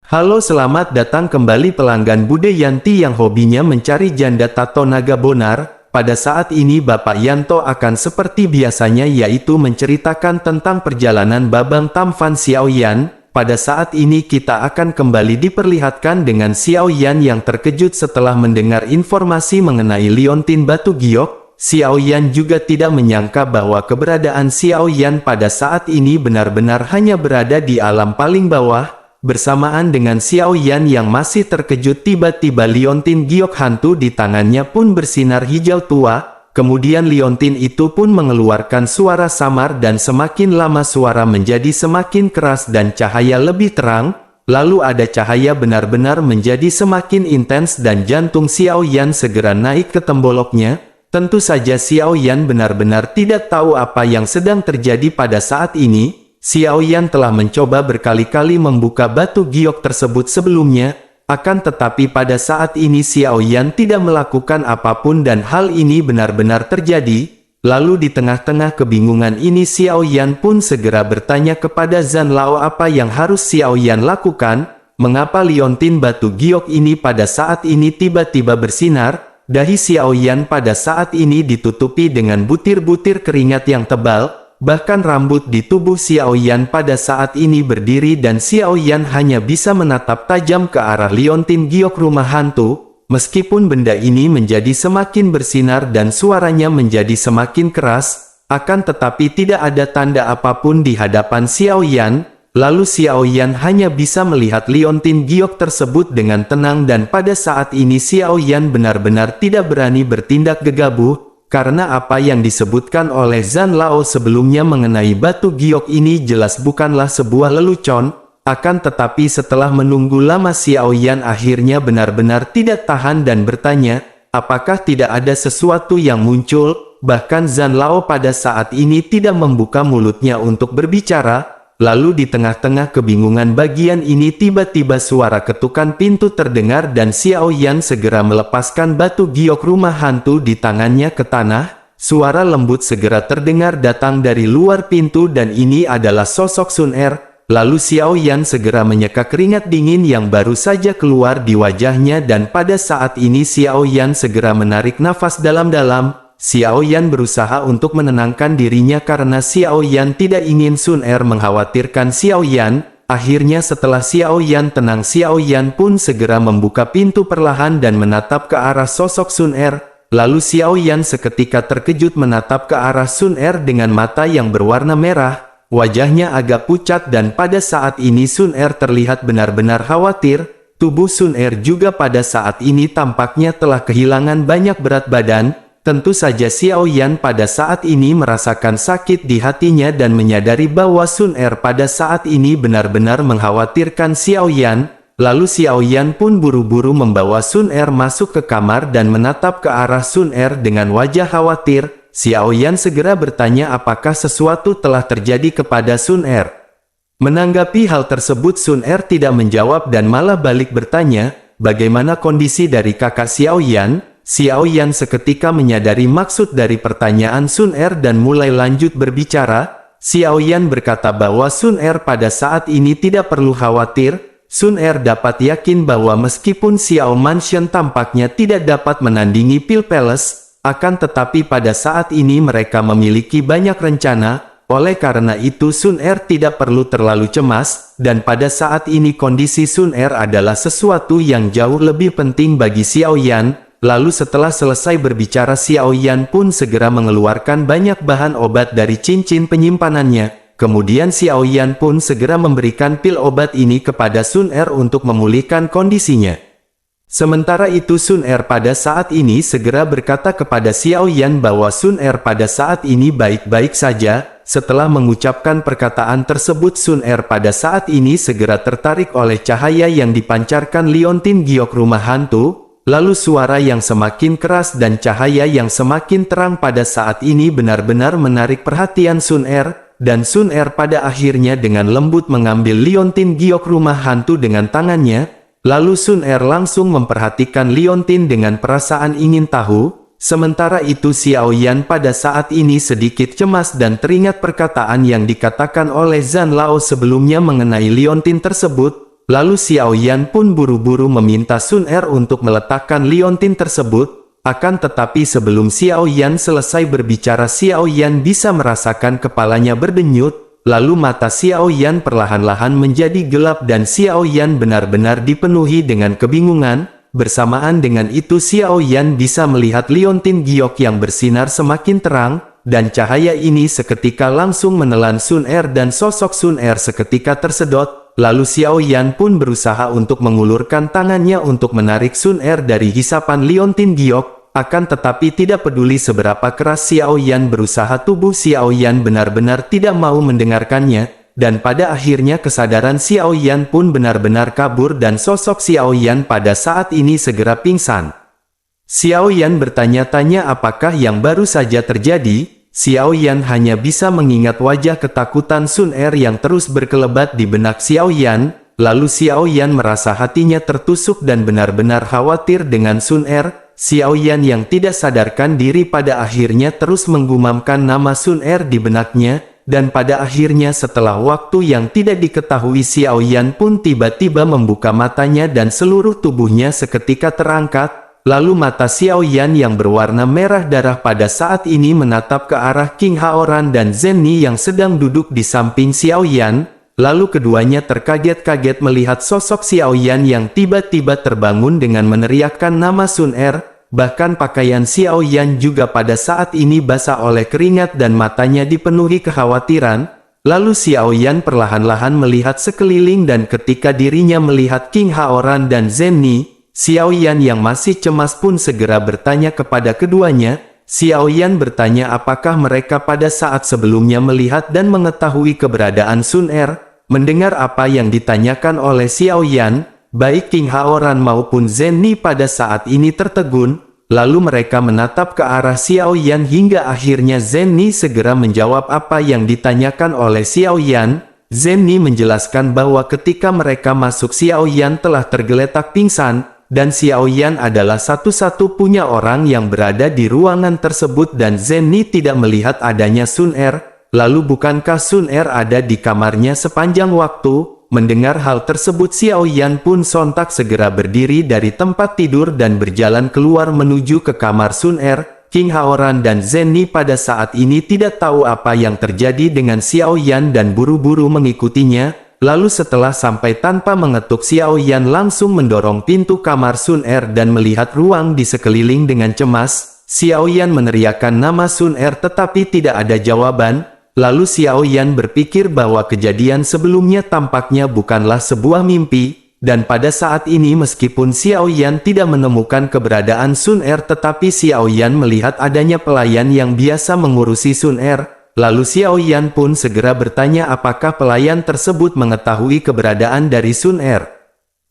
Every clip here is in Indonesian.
Halo, selamat datang kembali pelanggan Bude Yanti yang hobinya mencari janda tato naga bonar. Pada saat ini Bapak Yanto akan seperti biasanya, yaitu menceritakan tentang perjalanan Babang Tamfan Xiaoyan. Pada saat ini kita akan kembali diperlihatkan dengan Xiaoyan yang terkejut setelah mendengar informasi mengenai Liontin Batu Giok. Xiaoyan juga tidak menyangka bahwa keberadaan Xiaoyan pada saat ini benar-benar hanya berada di alam paling bawah. Bersamaan dengan Xiaoyan yang masih terkejut, tiba-tiba Liontin giok hantu di tangannya pun bersinar hijau tua. Kemudian Liontin itu pun mengeluarkan suara samar dan semakin lama suara menjadi semakin keras dan cahaya lebih terang. Lalu ada cahaya benar-benar menjadi semakin intens dan jantung Xiaoyan segera naik ke temboloknya. Tentu saja Xiaoyan benar-benar tidak tahu apa yang sedang terjadi pada saat ini. Xiaoyan telah mencoba berkali-kali membuka batu giok tersebut sebelumnya, akan tetapi pada saat ini Xiaoyan tidak melakukan apapun dan hal ini benar-benar terjadi. Lalu di tengah-tengah kebingungan ini Xiaoyan pun segera bertanya kepada Zhan Lao apa yang harus Xiaoyan lakukan. Mengapa Liontin Batu Giok ini pada saat ini tiba-tiba bersinar? Dahi Xiaoyan pada saat ini ditutupi dengan butir-butir keringat yang tebal. Bahkan rambut di tubuh Xiaoyan pada saat ini berdiri dan Xiaoyan hanya bisa menatap tajam ke arah Liontin giok rumah hantu. Meskipun benda ini menjadi semakin bersinar dan suaranya menjadi semakin keras, akan tetapi tidak ada tanda apapun di hadapan Xiaoyan. Lalu Xiaoyan hanya bisa melihat Liontin giok tersebut dengan tenang dan pada saat ini Xiaoyan benar-benar tidak berani bertindak gegabah. Karena apa yang disebutkan oleh Zhan Lao sebelumnya mengenai batu giok ini jelas bukanlah sebuah lelucon. Akan tetapi setelah menunggu lama Xiaoyan akhirnya benar-benar tidak tahan dan bertanya, apakah tidak ada sesuatu yang muncul? Bahkan Zhan Lao pada saat ini tidak membuka mulutnya untuk berbicara. Lalu di tengah-tengah kebingungan bagian ini tiba-tiba suara ketukan pintu terdengar dan Xiaoyan segera melepaskan batu giok rumah hantu di tangannya ke tanah. Suara lembut segera terdengar datang dari luar pintu dan ini adalah sosok Sun Er. Lalu Xiaoyan segera menyeka keringat dingin yang baru saja keluar di wajahnya dan pada saat ini Xiaoyan segera menarik nafas dalam-dalam. Xiaoyan berusaha untuk menenangkan dirinya karena Xiaoyan tidak ingin Sun Er mengkhawatirkan Xiaoyan. Akhirnya setelah Xiaoyan tenang, Xiaoyan pun segera membuka pintu perlahan dan menatap ke arah sosok Sun Er. Lalu Xiaoyan seketika terkejut menatap ke arah Sun Er dengan mata yang berwarna merah. Wajahnya agak pucat dan pada saat ini Sun Er terlihat benar-benar khawatir. Tubuh Sun Er juga pada saat ini tampaknya telah kehilangan banyak berat badan. Tentu saja Xiaoyan pada saat ini merasakan sakit di hatinya dan menyadari bahwa Sun Er pada saat ini benar-benar mengkhawatirkan Xiaoyan. Lalu Xiaoyan pun buru-buru membawa Sun Er masuk ke kamar dan menatap ke arah Sun Er dengan wajah khawatir. Xiaoyan segera bertanya apakah sesuatu telah terjadi kepada Sun Er. Menanggapi hal tersebut Sun Er tidak menjawab dan malah balik bertanya, bagaimana kondisi dari kakak Xiaoyan? Xiaoyan seketika menyadari maksud dari pertanyaan Sun Er dan mulai lanjut berbicara. Xiaoyan berkata bahwa Sun Er pada saat ini tidak perlu khawatir. Sun Er dapat yakin bahwa meskipun Xiao Mansion tampaknya tidak dapat menandingi Pil Palace, akan tetapi pada saat ini mereka memiliki banyak rencana. Oleh karena itu Sun Er tidak perlu terlalu cemas, dan pada saat ini kondisi Sun Er adalah sesuatu yang jauh lebih penting bagi Xiaoyan. Lalu setelah selesai berbicara Xiaoyan pun segera mengeluarkan banyak bahan obat dari cincin penyimpanannya. Kemudian Xiaoyan pun segera memberikan pil obat ini kepada Sun Er untuk memulihkan kondisinya. Sementara itu Sun Er pada saat ini segera berkata kepada Xiaoyan bahwa Sun Er pada saat ini baik-baik saja. Setelah mengucapkan perkataan tersebut Sun Er pada saat ini segera tertarik oleh cahaya yang dipancarkan Liontin giok rumah hantu. Lalu suara yang semakin keras dan cahaya yang semakin terang pada saat ini benar-benar menarik perhatian Sun Er. Dan Sun Er pada akhirnya dengan lembut mengambil Liontin giok rumah hantu dengan tangannya. Lalu Sun Er langsung memperhatikan Liontin dengan perasaan ingin tahu. Sementara itu Xiaoyan pada saat ini sedikit cemas dan teringat perkataan yang dikatakan oleh Zhan Lao sebelumnya mengenai Liontin tersebut. Lalu Xiao Yan pun buru-buru meminta Sun Er untuk meletakkan liontin tersebut, akan tetapi sebelum Xiao Yan selesai berbicara Xiao Yan bisa merasakan kepalanya berdenyut, lalu mata Xiao Yan perlahan-lahan menjadi gelap dan Xiao Yan benar-benar dipenuhi dengan kebingungan. Bersamaan dengan itu Xiao Yan bisa melihat liontin giok yang bersinar semakin terang, dan cahaya ini seketika langsung menelan Sun Er dan sosok Sun Er seketika tersedot. Lalu Xiao Yan pun berusaha untuk mengulurkan tangannya untuk menarik Sun Er dari hisapan liontin giok, akan tetapi tidak peduli seberapa keras Xiao Yan berusaha, tubuh Xiao Yan benar-benar tidak mau mendengarkannya, dan pada akhirnya kesadaran Xiao Yan pun benar-benar kabur dan sosok Xiao Yan pada saat ini segera pingsan. Xiao Yan bertanya-tanya apakah yang baru saja terjadi. Xiao Yan hanya bisa mengingat wajah ketakutan Sun Er yang terus berkelebat di benak Xiao Yan, lalu Xiao Yan merasa hatinya tertusuk dan benar-benar khawatir dengan Sun Er. Xiao Yan yang tidak sadarkan diri pada akhirnya terus menggumamkan nama Sun Er di benaknya, dan pada akhirnya setelah waktu yang tidak diketahui Xiao Yan pun tiba-tiba membuka matanya dan seluruh tubuhnya seketika terangkat. Lalu mata Xiao Yan yang berwarna merah darah pada saat ini menatap ke arah King Haoran dan Zhen Ni yang sedang duduk di samping Xiao Yan. Lalu keduanya terkaget-kaget melihat sosok Xiao Yan yang tiba-tiba terbangun dengan meneriakkan nama Sun Er. Bahkan pakaian Xiao Yan juga pada saat ini basah oleh keringat dan matanya dipenuhi kekhawatiran. Lalu Xiao Yan perlahan-lahan melihat sekeliling dan ketika dirinya melihat King Haoran dan Zhen Ni, Xiao Yan yang masih cemas pun segera bertanya kepada keduanya. Xiao Yan bertanya apakah mereka pada saat sebelumnya melihat dan mengetahui keberadaan Sun Er. Mendengar apa yang ditanyakan oleh Xiao Yan, baik King Haoran maupun Zhen Ni pada saat ini tertegun. Lalu mereka menatap ke arah Xiao Yan hingga akhirnya Zhen Ni segera menjawab apa yang ditanyakan oleh Xiao Yan. Zhen Ni menjelaskan bahwa ketika mereka masuk Xiao Yan telah tergeletak pingsan, dan Xiao Yan adalah satu-satunya orang yang berada di ruangan tersebut dan Zhen Ni tidak melihat adanya Sun Er. Lalu bukankah Sun Er ada di kamarnya sepanjang waktu? Mendengar hal tersebut Xiao Yan pun sontak segera berdiri dari tempat tidur dan berjalan keluar menuju ke kamar Sun Er. King Haoran dan Zhen Ni pada saat ini tidak tahu apa yang terjadi dengan Xiao Yan dan buru-buru mengikutinya. Lalu setelah sampai tanpa mengetuk Xiao Yan langsung mendorong pintu kamar Sun Er dan melihat ruang di sekeliling dengan cemas. Xiao Yan meneriakkan nama Sun Er tetapi tidak ada jawaban. Lalu Xiao Yan berpikir bahwa kejadian sebelumnya tampaknya bukanlah sebuah mimpi. Dan pada saat ini meskipun Xiao Yan tidak menemukan keberadaan Sun Er tetapi Xiao Yan melihat adanya pelayan yang biasa mengurusi Sun Er. Lalu Xiao Yan pun segera bertanya apakah pelayan tersebut mengetahui keberadaan dari Sun Er.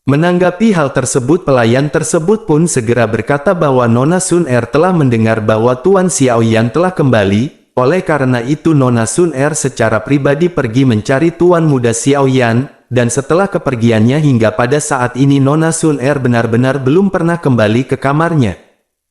Menanggapi hal tersebut pelayan tersebut pun segera berkata bahwa Nona Sun Er telah mendengar bahwa Tuan Xiao Yan telah kembali. Oleh karena itu Nona Sun Er secara pribadi pergi mencari Tuan Muda Xiao Yan. Dan setelah kepergiannya hingga pada saat ini Nona Sun Er benar-benar belum pernah kembali ke kamarnya.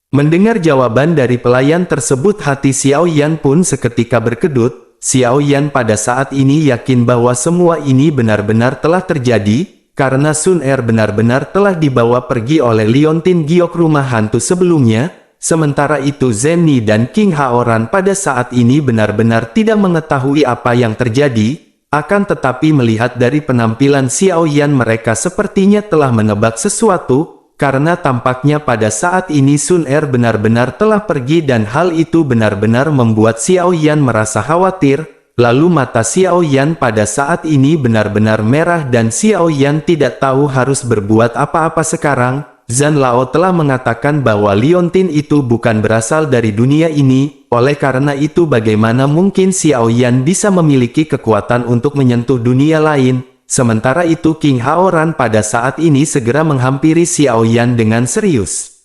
Mendengar jawaban dari pelayan tersebut hati Xiao Yan pun seketika berkedut. Xiao Yan pada saat ini yakin bahwa semua ini benar-benar telah terjadi, karena Sun Er benar-benar telah dibawa pergi oleh liontin giok rumah hantu sebelumnya. Sementara itu Zhen Ni dan King Haoran pada saat ini benar-benar tidak mengetahui apa yang terjadi, akan tetapi melihat dari penampilan Xiao Yan mereka sepertinya telah menebak sesuatu. Karena tampaknya pada saat ini Sun Er benar-benar telah pergi dan hal itu benar-benar membuat Xiao Yan merasa khawatir. Lalu mata Xiao Yan pada saat ini benar-benar merah dan Xiao Yan tidak tahu harus berbuat apa-apa sekarang. Zhan Lao telah mengatakan bahwa liontin itu bukan berasal dari dunia ini. Oleh karena itu bagaimana mungkin Xiao Yan bisa memiliki kekuatan untuk menyentuh dunia lain? Sementara itu King Haoran pada saat ini segera menghampiri Xiao Yan dengan serius.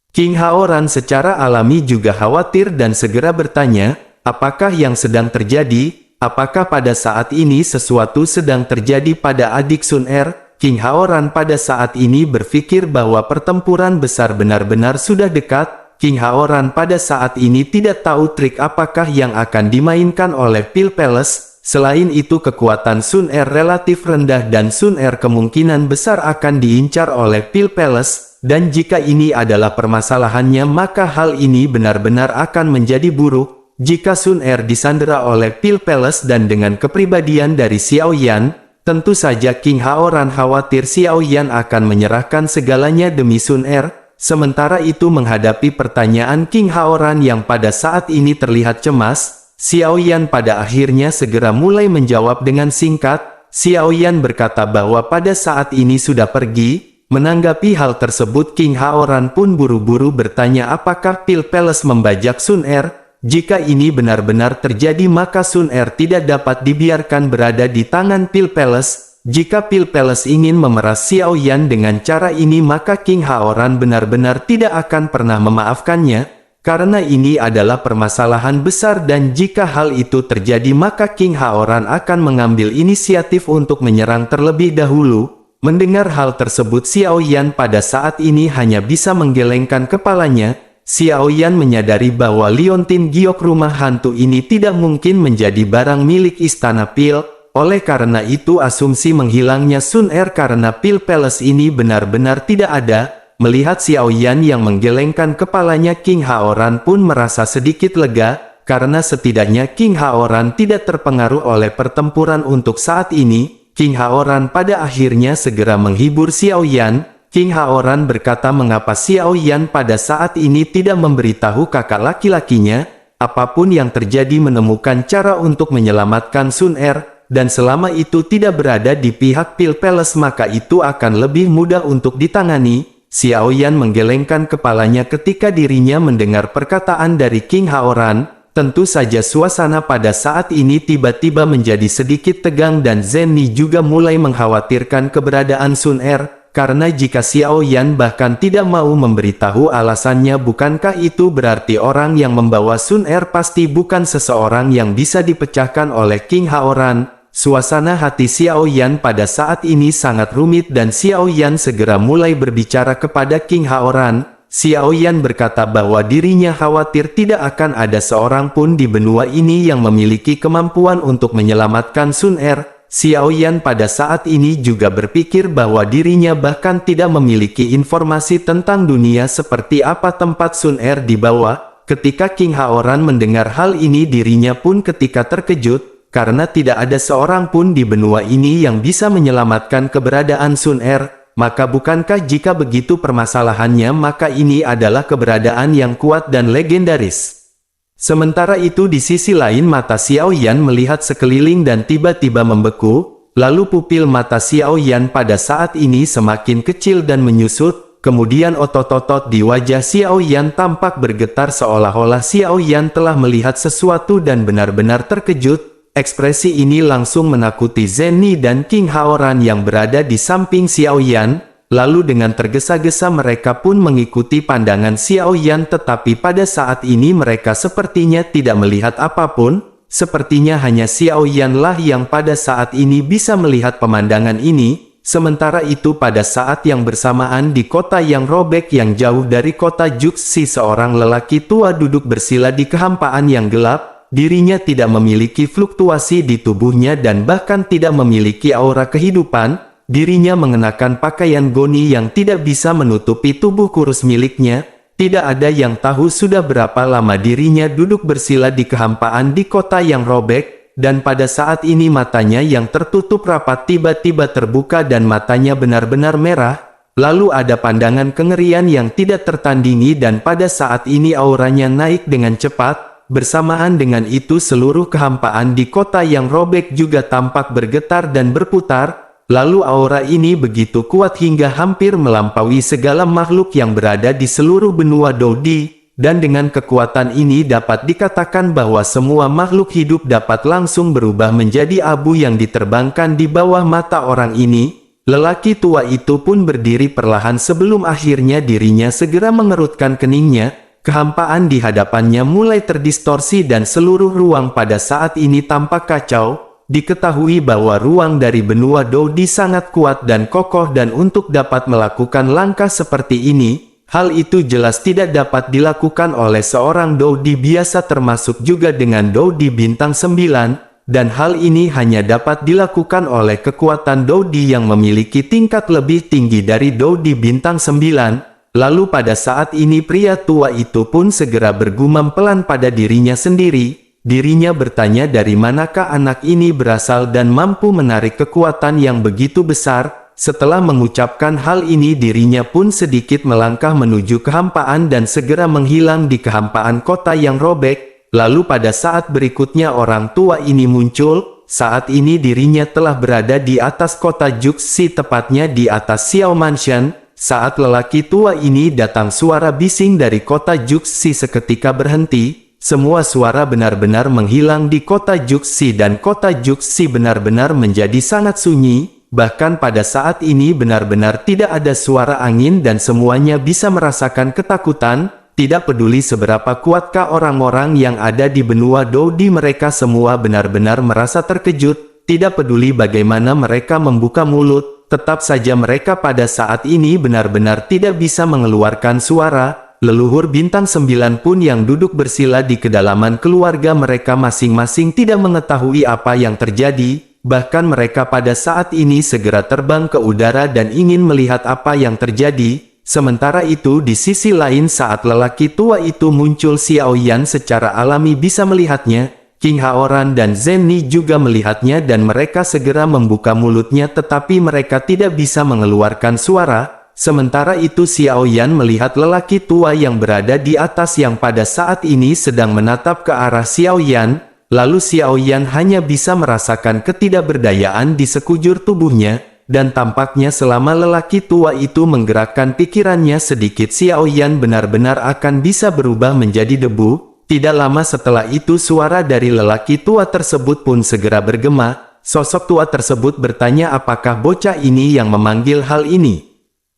King Haoran secara alami juga khawatir dan segera bertanya, apakah yang sedang terjadi? Apakah pada saat ini sesuatu sedang terjadi pada adik Sun Er? King Haoran pada saat ini berpikir bahwa pertempuran besar benar-benar sudah dekat. King Haoran pada saat ini tidak tahu trik apakah yang akan dimainkan oleh Pil Palace. Selain itu kekuatan Sun Er relatif rendah dan Sun Er kemungkinan besar akan diincar oleh Pil Palace, dan jika ini adalah permasalahannya maka hal ini benar-benar akan menjadi buruk. Jika Sun Er disandera oleh Pil Palace dan dengan kepribadian dari Xiao Yan, tentu saja King Haoran khawatir Xiao Yan akan menyerahkan segalanya demi Sun Er. Sementara itu menghadapi pertanyaan King Haoran yang pada saat ini terlihat cemas, Xiao Yan pada akhirnya segera mulai menjawab dengan singkat. Xiao Yan berkata bahwa pada saat ini sudah pergi. Menanggapi hal tersebut King Haoran pun buru-buru bertanya apakah Pil Palace membajak Sun Er. Jika ini benar-benar terjadi maka Sun Er tidak dapat dibiarkan berada di tangan Pil Palace. Jika Pil Palace ingin memeras Xiao Yan dengan cara ini maka King Haoran benar-benar tidak akan pernah memaafkannya. Karena ini adalah permasalahan besar dan jika hal itu terjadi maka King Haoran akan mengambil inisiatif untuk menyerang terlebih dahulu. Mendengar hal tersebut Xiao Yan pada saat ini hanya bisa menggelengkan kepalanya. Xiao Yan menyadari bahwa Liontin Giok rumah hantu ini tidak mungkin menjadi barang milik Istana Pil. Oleh karena itu asumsi menghilangnya Sun Er karena Pil Palace ini benar-benar tidak ada. Melihat Xiao Yan yang menggelengkan kepalanya King Haoran pun merasa sedikit lega, karena setidaknya King Haoran tidak terpengaruh oleh pertempuran untuk saat ini. King Haoran pada akhirnya segera menghibur Xiao Yan. King Haoran berkata mengapa Xiao Yan pada saat ini tidak memberitahu kakak laki-lakinya, apapun yang terjadi menemukan cara untuk menyelamatkan Sun Er, dan selama itu tidak berada di pihak Pil Palace maka itu akan lebih mudah untuk ditangani. Xiao Yan menggelengkan kepalanya ketika dirinya mendengar perkataan dari King Haoran. Tentu saja suasana pada saat ini tiba-tiba menjadi sedikit tegang dan Zenny juga mulai mengkhawatirkan keberadaan Sun Er. Karena jika Xiao Yan bahkan tidak mau memberitahu alasannya bukankah itu berarti orang yang membawa Sun Er pasti bukan seseorang yang bisa dipecahkan oleh King Haoran. Suasana hati Xiao Yan pada saat ini sangat rumit dan Xiao Yan segera mulai berbicara kepada King Haoran. Xiao Yan berkata bahwa dirinya khawatir tidak akan ada seorang pun di benua ini yang memiliki kemampuan untuk menyelamatkan Sun Er. Xiao Yan pada saat ini juga berpikir bahwa dirinya bahkan tidak memiliki informasi tentang dunia seperti apa tempat Sun Er dibawa. Ketika King Haoran mendengar hal ini dirinya pun ketika terkejut. Karena tidak ada seorang pun di benua ini yang bisa menyelamatkan keberadaan Sun Er, maka bukankah jika begitu permasalahannya maka ini adalah keberadaan yang kuat dan legendaris. Sementara itu di sisi lain mata Xiao Yan melihat sekeliling dan tiba-tiba membeku, lalu pupil mata Xiao Yan pada saat ini semakin kecil dan menyusut, kemudian otot-otot di wajah Xiao Yan tampak bergetar seolah-olah Xiao Yan telah melihat sesuatu dan benar-benar terkejut. Ekspresi ini langsung menakuti Zenny dan King Haoran yang berada di samping Xiao Yan. Lalu dengan tergesa-gesa mereka pun mengikuti pandangan Xiao Yan tetapi pada saat ini mereka sepertinya tidak melihat apapun. Sepertinya hanya Xiao Yan lah yang pada saat ini bisa melihat pemandangan ini. Sementara itu pada saat yang bersamaan di kota yang robek yang jauh dari kota Juxi seorang lelaki tua duduk bersila di kehampaan yang gelap. Dirinya tidak memiliki fluktuasi di tubuhnya dan bahkan tidak memiliki aura kehidupan. Dirinya mengenakan pakaian goni yang tidak bisa menutupi tubuh kurus miliknya. Tidak ada yang tahu sudah berapa lama dirinya duduk bersila di kehampaan di kota yang robek. Dan pada saat ini matanya yang tertutup rapat tiba-tiba terbuka dan matanya benar-benar merah. Lalu ada pandangan kengerian yang tidak tertandingi dan pada saat ini auranya naik dengan cepat. Bersamaan dengan itu seluruh kehampaan di kota yang robek juga tampak bergetar dan berputar. Lalu aura ini begitu kuat hingga hampir melampaui segala makhluk yang berada di seluruh benua Dodi. Dan dengan kekuatan ini dapat dikatakan bahwa semua makhluk hidup dapat langsung berubah menjadi abu yang diterbangkan di bawah mata orang ini. Lelaki tua itu pun berdiri perlahan sebelum akhirnya dirinya segera mengerutkan keningnya. Kehampaan di hadapannya mulai terdistorsi dan seluruh ruang pada saat ini tampak kacau. Diketahui bahwa ruang dari benua Dodi sangat kuat dan kokoh dan untuk dapat melakukan langkah seperti ini, hal itu jelas tidak dapat dilakukan oleh seorang Dodi biasa termasuk juga dengan Dodi bintang 9. dan hal ini hanya dapat dilakukan oleh kekuatan Doudi yang memiliki tingkat lebih tinggi dari Doudi bintang 9. Lalu pada saat ini pria tua itu pun segera bergumam pelan pada dirinya sendiri. Dirinya bertanya dari manakah anak ini berasal dan mampu menarik kekuatan yang begitu besar. Setelah mengucapkan hal ini dirinya pun sedikit melangkah menuju kehampaan dan segera menghilang di kehampaan kota yang robek. Lalu pada saat berikutnya orang tua ini muncul. Saat ini dirinya telah berada di atas kota Juxi, tepatnya di atas Xiao Mansion. Saat lelaki tua ini datang, suara bising dari kota Juxi seketika berhenti. Semua suara benar-benar menghilang di kota Juxi dan kota Juxi benar-benar menjadi sangat sunyi. Bahkan pada saat ini benar-benar tidak ada suara angin dan semuanya bisa merasakan ketakutan. Tidak peduli seberapa kuatkah orang-orang yang ada di benua Doudi, mereka semua benar-benar merasa terkejut. Tidak peduli bagaimana mereka membuka mulut, tetap saja mereka pada saat ini benar-benar tidak bisa mengeluarkan suara. Leluhur bintang 9 pun yang duduk bersila di kedalaman keluarga mereka masing-masing tidak mengetahui apa yang terjadi. Bahkan mereka pada saat ini segera terbang ke udara dan ingin melihat apa yang terjadi. Sementara itu di sisi lain saat lelaki tua itu muncul, Xiao Yan secara alami bisa melihatnya. King Haoran dan Zhen Ni juga melihatnya dan mereka segera membuka mulutnya tetapi mereka tidak bisa mengeluarkan suara. Sementara itu Xiao Yan melihat lelaki tua yang berada di atas yang pada saat ini sedang menatap ke arah Xiao Yan. Lalu Xiao Yan hanya bisa merasakan ketidakberdayaan di sekujur tubuhnya. Dan tampaknya selama lelaki tua itu menggerakkan pikirannya sedikit, Xiao Yan benar-benar akan bisa berubah menjadi debu. Tidak lama setelah itu suara dari lelaki tua tersebut pun segera bergema. Sosok tua tersebut bertanya apakah bocah ini yang memanggil hal ini.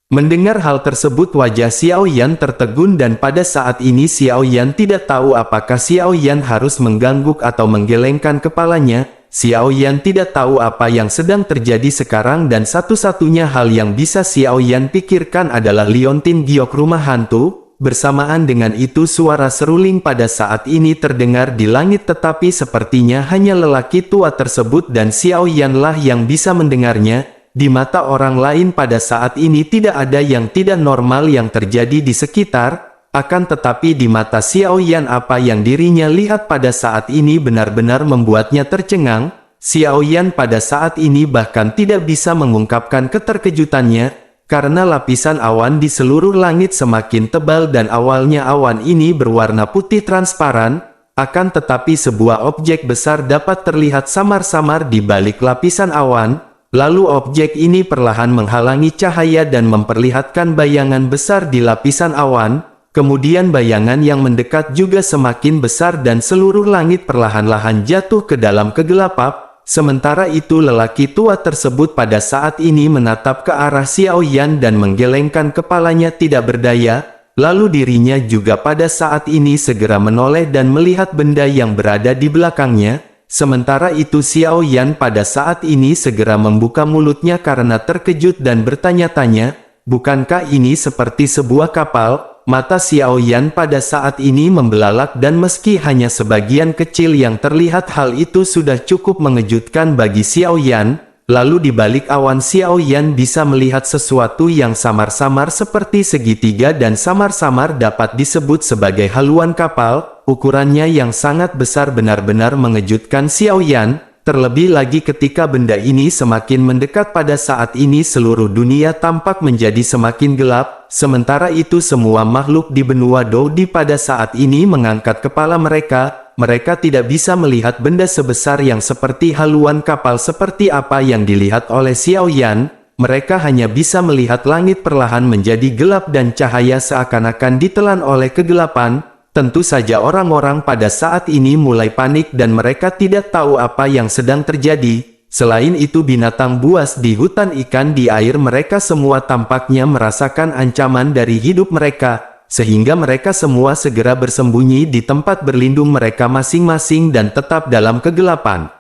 Mendengar hal tersebut wajah Xiao Yan tertegun dan pada saat ini Xiao Yan tidak tahu apakah Xiao Yan harus mengangguk atau menggelengkan kepalanya. Xiao Yan tidak tahu apa yang sedang terjadi sekarang dan satu-satunya hal yang bisa Xiao Yan pikirkan adalah Liontin Giok, rumah hantu. Bersamaan dengan itu suara seruling pada saat ini terdengar di langit tetapi sepertinya hanya lelaki tua tersebut dan Xiao Yan lah yang bisa mendengarnya. Di mata orang lain pada saat ini tidak ada yang tidak normal yang terjadi di sekitar, akan tetapi di mata Xiao Yan apa yang dirinya lihat pada saat ini benar-benar membuatnya tercengang. Xiao Yan pada saat ini bahkan tidak bisa mengungkapkan keterkejutannya, karena lapisan awan di seluruh langit semakin tebal dan awalnya awan ini berwarna putih transparan, akan tetapi sebuah objek besar dapat terlihat samar-samar di balik lapisan awan. Lalu objek ini perlahan menghalangi cahaya dan memperlihatkan bayangan besar di lapisan awan. Kemudian bayangan yang mendekat juga semakin besar dan seluruh langit perlahan-lahan jatuh ke dalam kegelapan. Sementara itu lelaki tua tersebut pada saat ini menatap ke arah Xiao Yan dan menggelengkan kepalanya tidak berdaya. Lalu dirinya juga pada saat ini segera menoleh dan melihat benda yang berada di belakangnya. Sementara itu Xiao Yan pada saat ini segera membuka mulutnya karena terkejut dan bertanya-tanya, bukankah ini seperti sebuah kapal? Mata Xiao Yan pada saat ini membelalak dan meski hanya sebagian kecil yang terlihat hal itu sudah cukup mengejutkan bagi Xiao Yan. Lalu di balik awan Xiao Yan bisa melihat sesuatu yang samar-samar seperti segitiga dan samar-samar dapat disebut sebagai haluan kapal. Ukurannya yang sangat besar benar-benar mengejutkan Xiao Yan. Terlebih lagi ketika benda ini semakin mendekat pada saat ini seluruh dunia tampak menjadi semakin gelap. Sementara itu semua makhluk di benua Doudi pada saat ini mengangkat kepala mereka. Mereka tidak bisa melihat benda sebesar yang seperti haluan kapal seperti apa yang dilihat oleh Xiao Yan. Mereka hanya bisa melihat langit perlahan menjadi gelap dan cahaya seakan-akan ditelan oleh kegelapan. Tentu saja orang-orang pada saat ini mulai panik dan mereka tidak tahu apa yang sedang terjadi. Selain itu binatang buas di hutan ikan di air mereka semua tampaknya merasakan ancaman dari hidup mereka. Sehingga mereka semua segera bersembunyi di tempat berlindung mereka masing-masing dan tetap dalam kegelapan.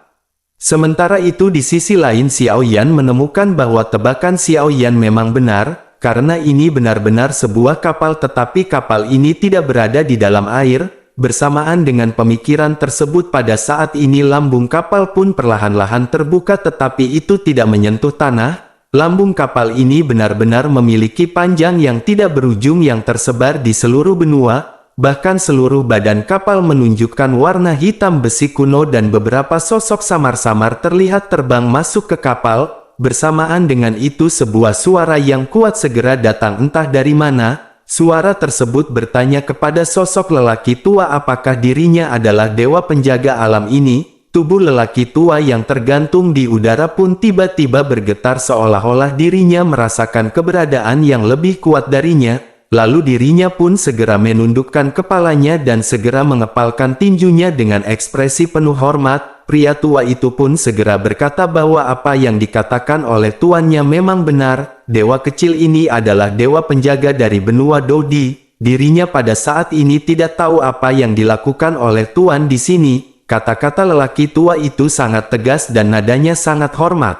Sementara itu di sisi lain Xiao Yan menemukan bahwa tebakan Xiao Yan memang benar, karena ini benar-benar sebuah kapal tetapi kapal ini tidak berada di dalam air. Bersamaan dengan pemikiran tersebut pada saat ini lambung kapal pun perlahan-lahan terbuka tetapi itu tidak menyentuh tanah. Lambung kapal ini benar-benar memiliki panjang yang tidak berujung yang tersebar di seluruh benua, bahkan seluruh badan kapal menunjukkan warna hitam besi kuno dan beberapa sosok samar-samar terlihat terbang masuk ke kapal. Bersamaan dengan itu sebuah suara yang kuat segera datang entah dari mana. Suara tersebut bertanya kepada sosok lelaki tua apakah dirinya adalah dewa penjaga alam ini. Tubuh lelaki tua yang tergantung di udara pun tiba-tiba bergetar seolah-olah dirinya merasakan keberadaan yang lebih kuat darinya. Lalu dirinya pun segera menundukkan kepalanya dan segera mengepalkan tinjunya dengan ekspresi penuh hormat. Pria tua itu pun segera berkata bahwa apa yang dikatakan oleh tuannya memang benar. Dewa kecil ini adalah dewa penjaga dari benua Dodi. Dirinya pada saat ini tidak tahu apa yang dilakukan oleh tuan di sini. Kata-kata lelaki tua itu sangat tegas dan nadanya sangat hormat.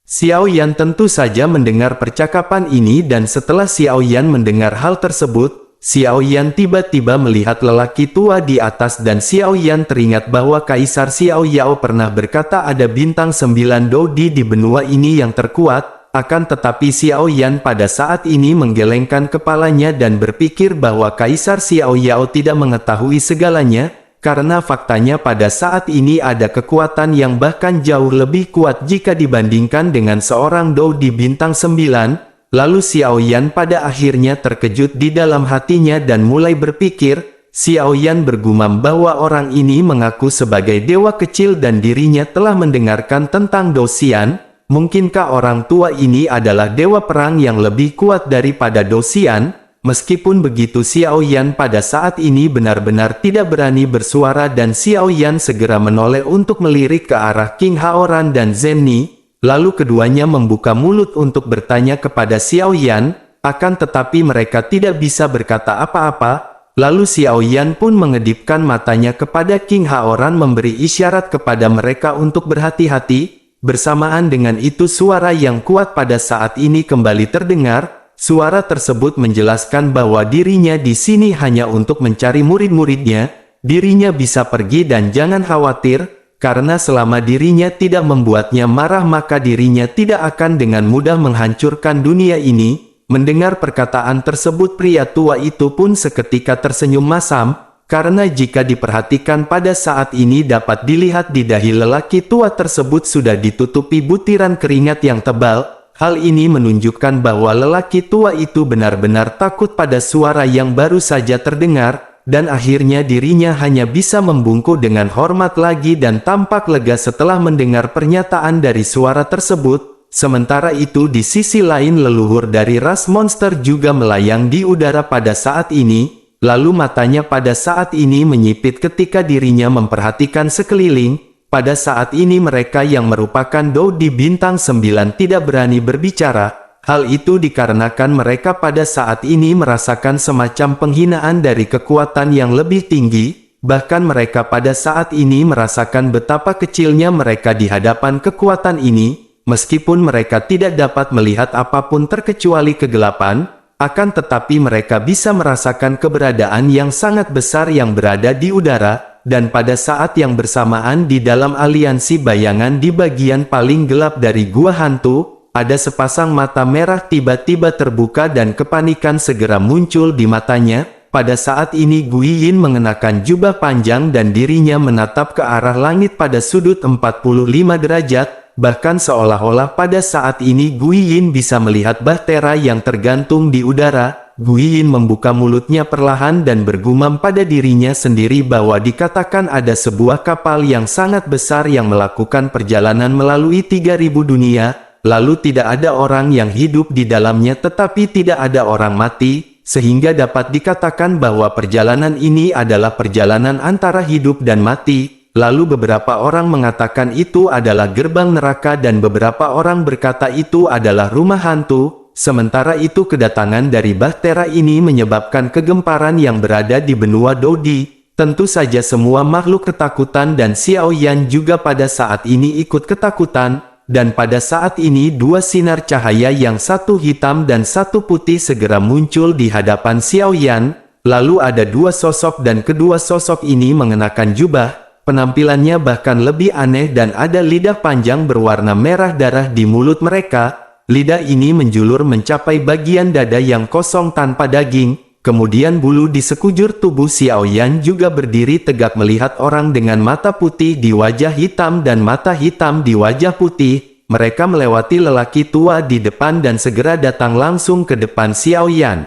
Xiao Yan tentu saja mendengar percakapan ini dan setelah Xiao Yan mendengar hal tersebut, Xiao Yan tiba-tiba melihat lelaki tua di atas dan Xiao Yan teringat bahwa Kaisar Xiao Yao pernah berkata ada bintang 9 Dodi di benua ini yang terkuat, akan tetapi Xiao Yan pada saat ini menggelengkan kepalanya dan berpikir bahwa Kaisar Xiao Yao tidak mengetahui segalanya, karena faktanya pada saat ini ada kekuatan yang bahkan jauh lebih kuat jika dibandingkan dengan seorang Dodi bintang 9. Lalu Xiao Yan pada akhirnya terkejut di dalam hatinya dan mulai berpikir. Xiao Yan bergumam bahwa orang ini mengaku sebagai dewa kecil dan dirinya telah mendengarkan tentang Dosian. Mungkinkah orang tua ini adalah dewa perang yang lebih kuat daripada Dosian? Meskipun begitu Xiao Yan pada saat ini benar-benar tidak berani bersuara dan Xiao Yan segera menoleh untuk melirik ke arah King Haoran dan Zenni. Lalu keduanya membuka mulut untuk bertanya kepada Xiao Yan, akan tetapi mereka tidak bisa berkata apa-apa. Lalu Xiao Yan pun mengedipkan matanya kepada King Haoran memberi isyarat kepada mereka untuk berhati-hati. Bersamaan dengan itu suara yang kuat pada saat ini kembali terdengar. Suara tersebut menjelaskan bahwa dirinya di sini hanya untuk mencari murid-muridnya. Dirinya bisa pergi dan jangan khawatir. Karena selama dirinya tidak membuatnya marah maka dirinya tidak akan dengan mudah menghancurkan dunia ini. Mendengar perkataan tersebut pria tua itu pun seketika tersenyum masam. Karena jika diperhatikan pada saat ini dapat dilihat di dahi lelaki tua tersebut sudah ditutupi butiran keringat yang tebal. Hal ini menunjukkan bahwa lelaki tua itu benar-benar takut pada suara yang baru saja terdengar. Dan akhirnya dirinya hanya bisa membungkuk dengan hormat lagi dan tampak lega setelah mendengar pernyataan dari suara tersebut. Sementara itu di sisi lain leluhur dari ras monster juga melayang di udara pada saat ini. Lalu matanya pada saat ini menyipit ketika dirinya memperhatikan sekeliling. Pada saat ini mereka yang merupakan Dodi bintang 9 tidak berani berbicara. Hal itu dikarenakan mereka pada saat ini merasakan semacam penghinaan dari kekuatan yang lebih tinggi. Bahkan mereka pada saat ini merasakan betapa kecilnya mereka di hadapan kekuatan ini. Meskipun mereka tidak dapat melihat apapun terkecuali kegelapan, akan tetapi mereka bisa merasakan keberadaan yang sangat besar yang berada di udara. Dan pada saat yang bersamaan di dalam aliansi bayangan di bagian paling gelap dari gua hantu, ada sepasang mata merah tiba-tiba terbuka dan kepanikan segera muncul di matanya. Pada saat ini Gui Yin mengenakan jubah panjang dan dirinya menatap ke arah langit pada sudut 45 derajat. Bahkan seolah-olah pada saat ini Gui Yin bisa melihat bahtera yang tergantung di udara. Gui Yin membuka mulutnya perlahan dan bergumam pada dirinya sendiri bahwa dikatakan ada sebuah kapal yang sangat besar yang melakukan perjalanan melalui 3000 dunia. Lalu tidak ada orang yang hidup di dalamnya tetapi tidak ada orang mati, sehingga dapat dikatakan bahwa perjalanan ini adalah perjalanan antara hidup dan mati. Lalu beberapa orang mengatakan itu adalah gerbang neraka dan beberapa orang berkata itu adalah rumah hantu. Sementara itu kedatangan dari bahtera ini menyebabkan kegemparan yang berada di benua Dodi. Tentu saja semua makhluk ketakutan dan Xiao Yan juga pada saat ini ikut ketakutan. Dan pada saat ini dua sinar cahaya yang satu hitam dan satu putih segera muncul di hadapan Xiao Yan. lalu ada dua sosok dan kedua sosok ini mengenakan jubah, penampilannya bahkan lebih aneh dan ada lidah panjang berwarna merah darah di mulut mereka. Lidah ini menjulur mencapai bagian dada yang kosong tanpa daging, kemudian bulu di sekujur tubuh Xiao Yan juga berdiri tegak melihat orang dengan mata putih di wajah hitam dan mata hitam di wajah putih. Mereka melewati lelaki tua di depan dan segera datang langsung ke depan Xiao Yan.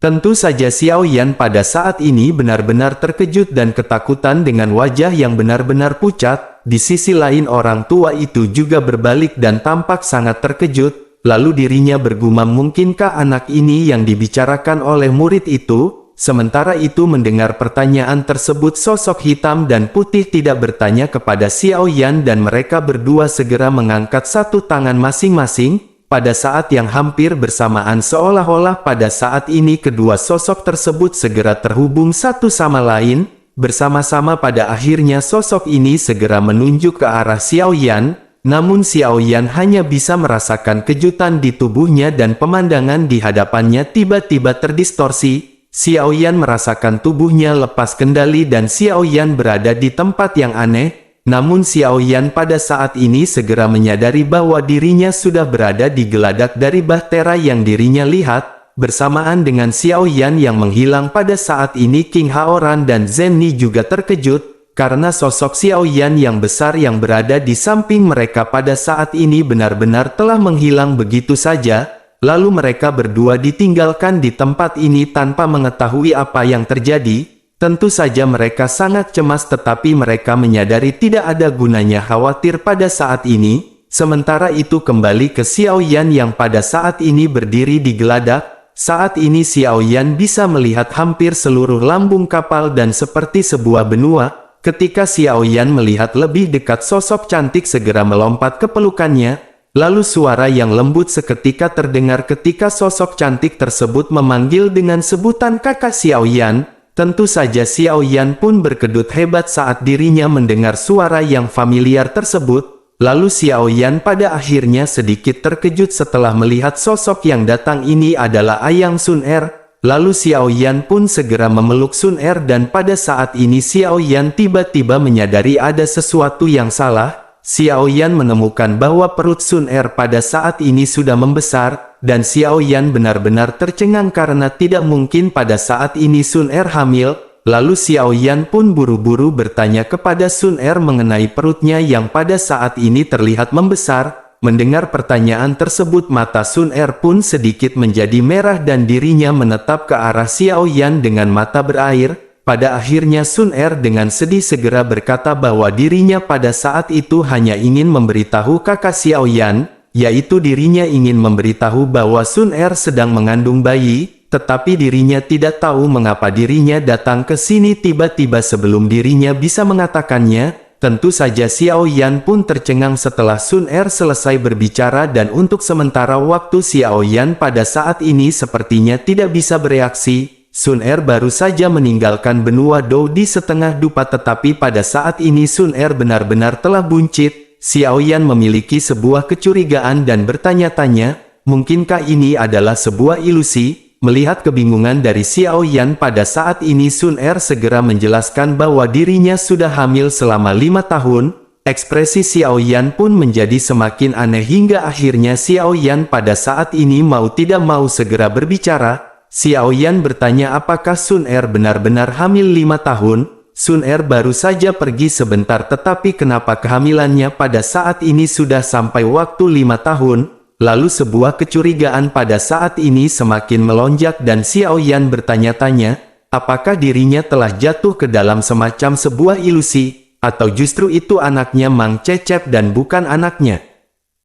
Tentu saja Xiao Yan pada saat ini benar-benar terkejut dan ketakutan dengan wajah yang benar-benar pucat. Di sisi lain orang tua itu juga berbalik dan tampak sangat terkejut. Lalu dirinya bergumam, mungkinkah anak ini yang dibicarakan oleh murid itu? Sementara itu mendengar pertanyaan tersebut sosok hitam dan putih tidak bertanya kepada Xiao Yan dan mereka berdua segera mengangkat satu tangan masing-masing. Pada saat yang hampir bersamaan seolah-olah pada saat ini kedua sosok tersebut segera terhubung satu sama lain. Bersama-sama pada akhirnya sosok ini segera menunjuk ke arah Xiao Yan. Namun Xiao Yan hanya bisa merasakan kejutan di tubuhnya dan pemandangan di hadapannya tiba-tiba terdistorsi. Xiao Yan merasakan tubuhnya lepas kendali dan Xiao Yan berada di tempat yang aneh. Namun Xiao Yan pada saat ini segera menyadari bahwa dirinya sudah berada di geladak dari bahtera yang dirinya lihat. Bersamaan dengan Xiao Yan yang menghilang pada saat ini King Haoran dan Zhen Ni juga terkejut. Karena sosok Xiao Yan yang besar yang berada di samping mereka pada saat ini benar-benar telah menghilang begitu saja, lalu mereka berdua ditinggalkan di tempat ini tanpa mengetahui apa yang terjadi. Tentu saja mereka sangat cemas tetapi mereka menyadari tidak ada gunanya khawatir pada saat ini. Sementara itu kembali ke Xiao Yan yang pada saat ini berdiri di geladak. Saat ini Xiao Yan bisa melihat hampir seluruh lambung kapal dan seperti sebuah benua. Ketika Xiao Yan melihat lebih dekat sosok cantik segera melompat ke pelukannya, lalu suara yang lembut seketika terdengar ketika sosok cantik tersebut memanggil dengan sebutan kakak Xiao Yan. Tentu saja Xiao Yan pun berkedut hebat saat dirinya mendengar suara yang familiar tersebut. Lalu Xiao Yan pada akhirnya sedikit terkejut setelah melihat sosok yang datang ini adalah Ayang Sun Er. Lalu Xiao Yan pun segera memeluk Sun Er dan pada saat ini Xiao Yan tiba-tiba menyadari ada sesuatu yang salah. Xiao Yan menemukan bahwa perut Sun Er pada saat ini sudah membesar, dan Xiao Yan benar-benar tercengang karena tidak mungkin pada saat ini Sun Er hamil. Lalu Xiao Yan pun buru-buru bertanya kepada Sun Er mengenai perutnya yang pada saat ini terlihat membesar. Mendengar pertanyaan tersebut mata Sun Er pun sedikit menjadi merah dan dirinya menetap ke arah Xiao Yan dengan mata berair. Pada akhirnya Sun Er dengan sedih segera berkata bahwa dirinya pada saat itu hanya ingin memberitahu kakak Xiao Yan, yaitu dirinya ingin memberitahu bahwa Sun Er sedang mengandung bayi, tetapi dirinya tidak tahu mengapa dirinya datang ke sini tiba-tiba sebelum dirinya bisa mengatakannya. Tentu saja Xiao Yan pun tercengang setelah Sun Er selesai berbicara dan untuk sementara waktu Xiao Yan pada saat ini sepertinya tidak bisa bereaksi. Sun Er baru saja meninggalkan benua Dou di setengah dupa tetapi pada saat ini Sun Er benar-benar telah buncit. Xiao Yan memiliki sebuah kecurigaan dan bertanya-tanya, mungkinkah ini adalah sebuah ilusi? Melihat kebingungan dari Xiao Yan pada saat ini Sun Er segera menjelaskan bahwa dirinya sudah hamil selama 5 tahun. Ekspresi Xiao Yan pun menjadi semakin aneh hingga akhirnya Xiao Yan pada saat ini mau tidak mau segera berbicara. Xiao Yan bertanya apakah Sun Er benar-benar hamil 5 tahun. Sun Er baru saja pergi sebentar tetapi kenapa kehamilannya pada saat ini sudah sampai waktu 5 tahun. Lalu sebuah kecurigaan pada saat ini semakin melonjak dan Xiao Yan bertanya-tanya, apakah dirinya telah jatuh ke dalam semacam sebuah ilusi, atau justru itu anaknya Mang Cecep dan bukan anaknya.